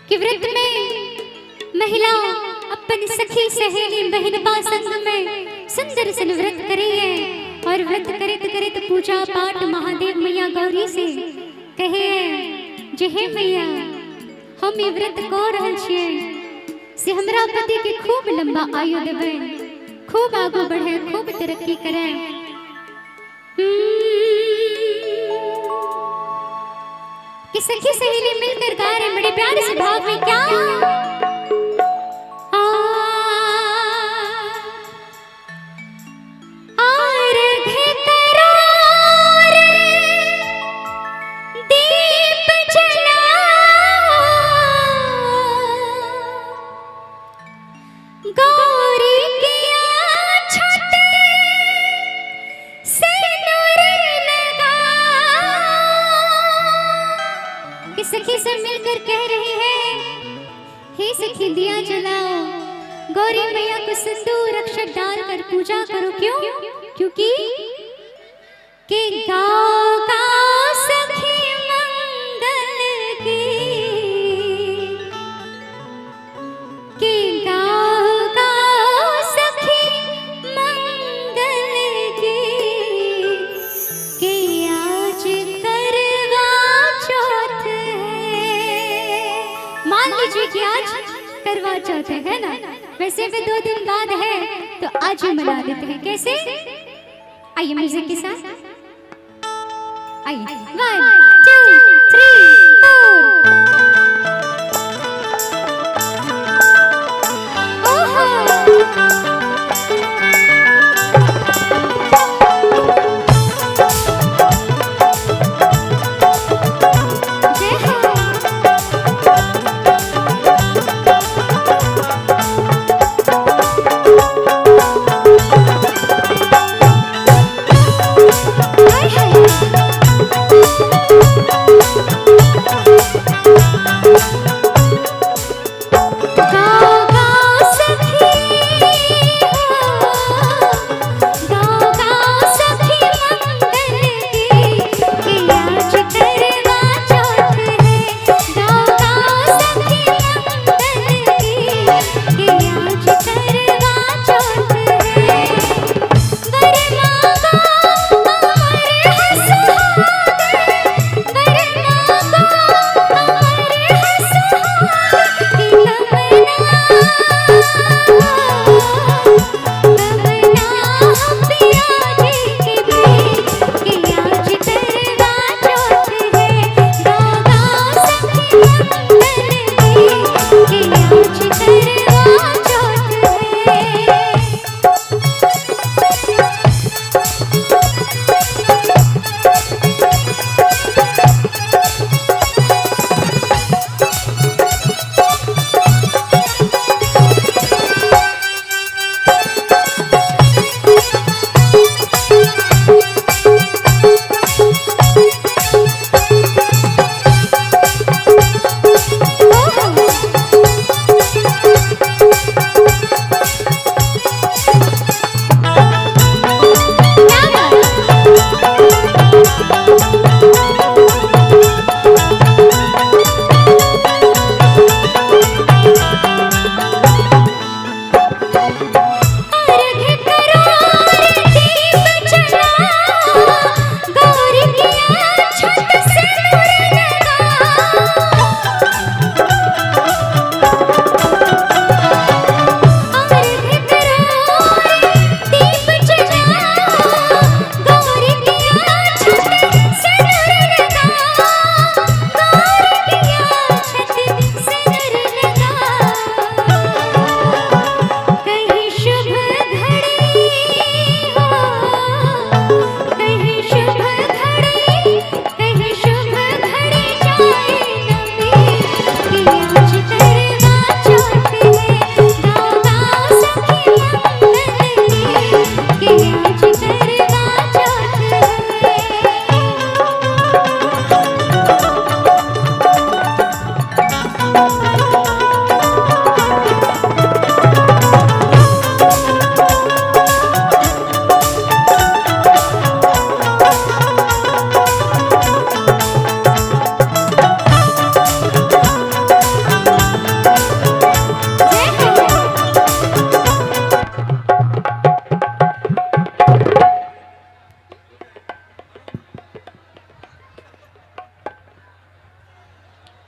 कि व्रत में महिला अपन सखी सहेली बहन संग में सुंदर सन व्रत करे है और व्रत करित करित पूजा पाठ महादेव मैया गौरी से कहे जे हे मैया हम ई व्रत को रहल छियै से हमरा पति के खूब लंबा आयु देवे, खूब आगू बढ़े, खूब तरक्की करे। कि सखी सहेली मिलकर गा रहे बड़े प्यारे से भाव में क्या सखी सब मिलकर कह रही है हे सखी दिया जलाओ, गौरी मैया को सिंदूर अक्षत डालकर पूजा करो। क्यों? क्योंकि के गाओ गाओ सखी मंगल की, के गाओ गाओ सखी मंगल की, के आज करवा चौथ कि आज करवा चौथ है ना, वैसे भी 2 दिन बाद है तो आज ही मना लेते हैं। कैसे? आइए म्यूजिक के साथ आइए 1 2 3 4 ओहो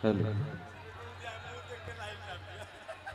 हेलो